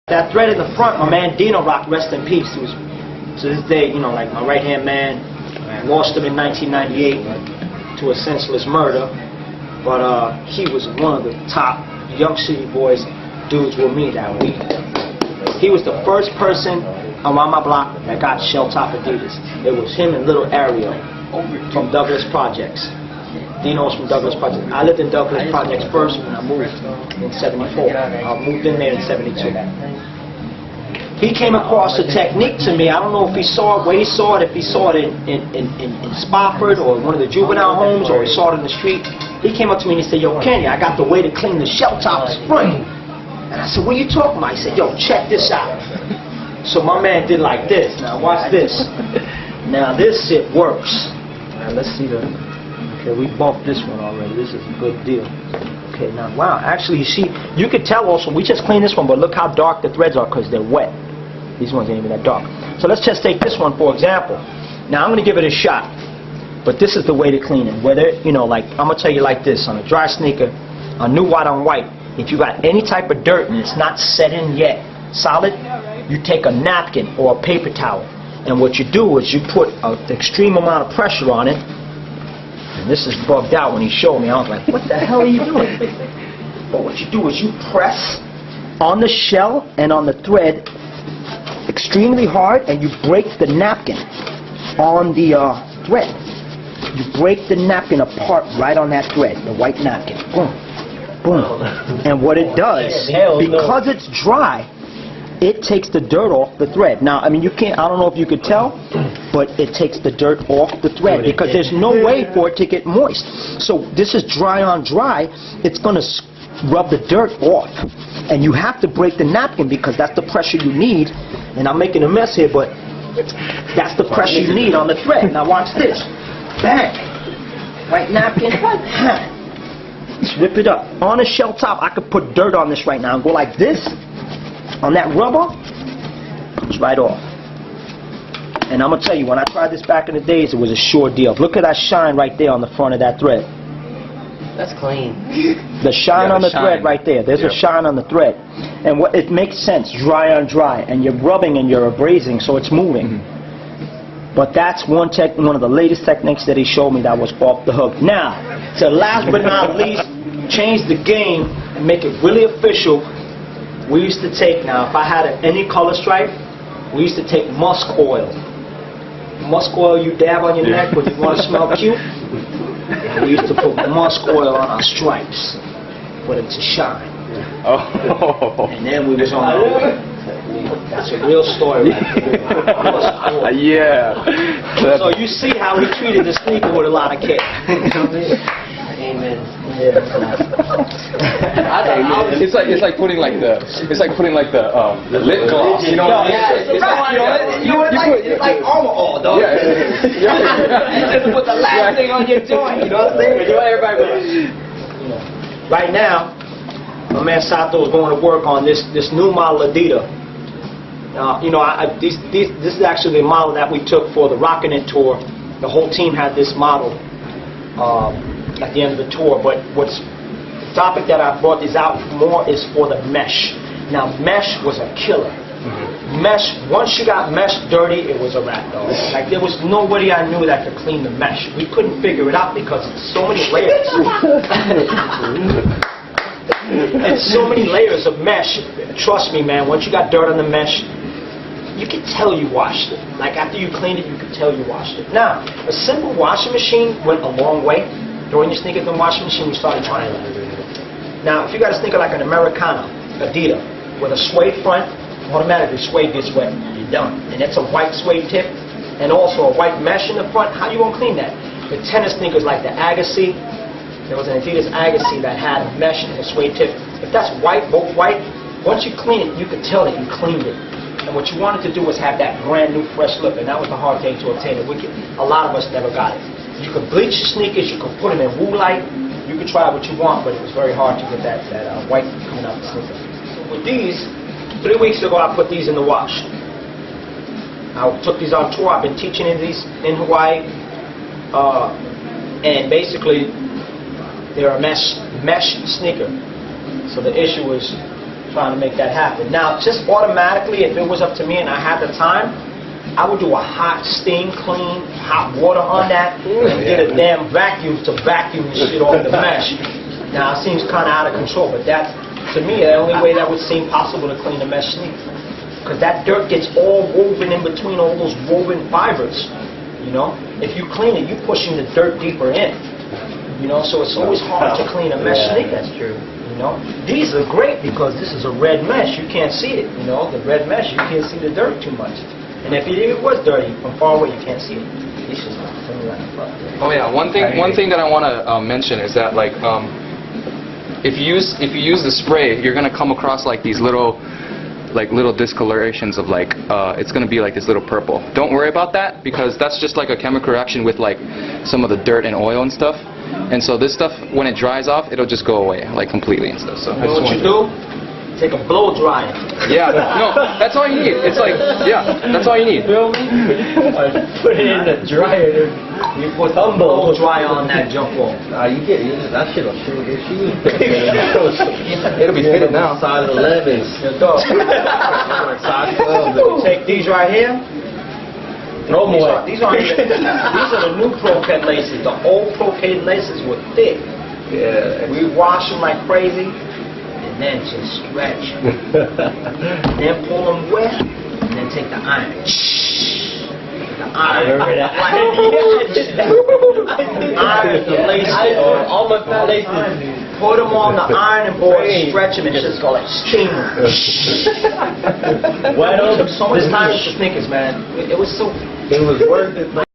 That thread in the front, my man Dino Rock, rest in peace. He was, to this day, you know, like my right-hand man. I lost him in 1998 to a senseless murder. But he was one of the top young city boys dudes with me that week. He was the first person around my block that got shell-top Adidas. It was him and little Ariel from Douglas Projects. Dino's from Douglas Projects. I lived in Douglas Projects first when I moved in 74. I moved in there in 72. He came across a technique to me. I don't know if he saw it, where he saw it, if he saw it in Spofford or one of the juvenile homes, or he saw it in the street. He came up to me and he said, "Yo, Kenny, I got the way to clean the shell top spring." And I said, "What are you talking about?" He said, "Yo, check this out." So my man did like this. Now watch this. Now this shit works. Now let's see the... Okay, we bumped this one already. This is a good deal. Okay, now wow, actually you see, you could tell also, we just cleaned this one, but look how dark the threads are because they're wet. These ones ain't even that dark. So let's just take this one for example. Now I'm going to give it a shot. But this is the way to clean it. Whether, you know, like, I'm going to tell you like this. On a dry sneaker, a new white on white, if you got any type of dirt and it's not set in yet, solid, you take a napkin or a paper towel. And what you do is you put an extreme amount of pressure on it. And this is bugged out when he showed me. I was like, what the hell are you doing? But what you do is you press on the shell and on the thread extremely hard, and you break the napkin on the thread. You break the napkin apart right on that thread, the white napkin. Boom, boom. And what it does, because it's dry, it takes the dirt off the thread. Now, I mean, you can't, I don't know if you could tell, but it takes the dirt off the thread because there's no way for it to get moist. So this is dry on dry. It's going to rub the dirt off. And you have to break the napkin because that's the pressure you need. And I'm making a mess here, but that's the pressure you need on the thread. Now watch this. Bang. White napkin. Just rip it up. On a shell top, I could put dirt on this right now and go like this. On that rubber, it's right off. And I'm going to tell you, when I tried this back in the days, it was a sure deal. Look at that shine right there on the front of that thread. That's clean. The shine on the thread right there. There's a shine on the thread. And what it makes sense, dry on dry. And you're rubbing and you're abrasing, so it's moving. But that's one of the latest techniques that he showed me that was off the hook. Now, to last but not least, change the game and make it really official. We used to take, now if I had any color stripe, we used to take musk oil. Musk oil you dab on your neck when you want to smell cute. We used to put musk oil on our stripes for them to shine. Oh. And then we was on our way. That's a real story. Yeah. So you see how he treated the sneaker with a lot of care. Amen. Yeah. It's like putting like the lip gloss. You know what I mean? It's like armor all, dog. Yeah. You just put the last thing on your joint. You know what I'm saying? You know, everybody. Right now, my man Sato is going to work on this new model Adidas. You know, this is actually the model that we took for the Rockin' It tour. The whole team had this model at the end of the tour. But the topic that I brought this out more is for the mesh. Now, mesh was a killer. Mesh, once you got mesh dirty, it was a wrap, though. Like, there was nobody I knew that could clean the mesh. We couldn't figure it out because it's so many layers. It's so many layers of mesh. Trust me, man, once you got dirt on the mesh, you can tell you washed it. Like, after you cleaned it, you can tell you washed it. Now, a simple washing machine went a long way. Throwing your sneakers in the washing machine, we started trying that. Now, if you got a sneaker like an Americana, Adidas, with a suede front, automatically suede gets wet. You're done. And it's a white suede tip, and also a white mesh in the front. How you gonna clean that? The tennis sneakers like the Agassi, there was an Adidas Agassi that had a mesh and a suede tip. If that's white, both white, once you clean it, you could tell that you cleaned it. And what you wanted to do was have that brand new fresh look, and that was the hard thing to obtain. A lot of us never got it. You could bleach your sneakers, you could put them in woo light, you could try what you want, but it was very hard to get that white coming out the sneaker. With these, 3 weeks ago I put these in the wash. I took these on tour. I've been teaching these in Hawaii, and basically they're a mesh sneaker. So the issue is trying to make that happen. Now, just automatically, if it was up to me and I had the time, I would do a hot steam clean, hot water on that, and get a damn vacuum to vacuum the shit off the mesh. Now, it seems kind of out of control, but that, to me, the only way that would seem possible to clean a mesh sleeve. Because that dirt gets all woven in between all those woven fibers, you know? If you clean it, you're pushing the dirt deeper in, you know? So it's always hard to clean a mesh sleeve. That's true. You know? These are great because this is a red mesh. You can't see it, you know? The red mesh, you can't see the dirt too much. And if it was dirty, from far away, you can't see it. These just clean like fuck. Oh yeah, one thing that I want to mention is that like if you use the spray, you're gonna come across like these little discolorations of like it's gonna be like this little purple. Don't worry about that because that's just like a chemical reaction with like some of the dirt and oil and stuff. And so this stuff, when it dries off, it'll just go away like completely and stuff. So you know what you do? Take a blow dryer. Yeah, no, that's all you need. It's like, yeah, that's all you need. Feel me? Put it in the dryer. You put a blow dryer on that jump off. You get that shit'll sure get you. It'll be fitted now. Size 11s. Your dog. Size 12. Take these right here. No more. These are the new Pro-Ket laces. The old Pro-Ket laces were thick. Yeah. We wash them like crazy. And then just stretch. Then pull them wet, and then take the iron. The iron. Iron the laces. All my fat laces. Put them on the ironing board, stretch them, and just go like steam them. Wet up. So much time with the sneakers, man. It was so. It was worth it.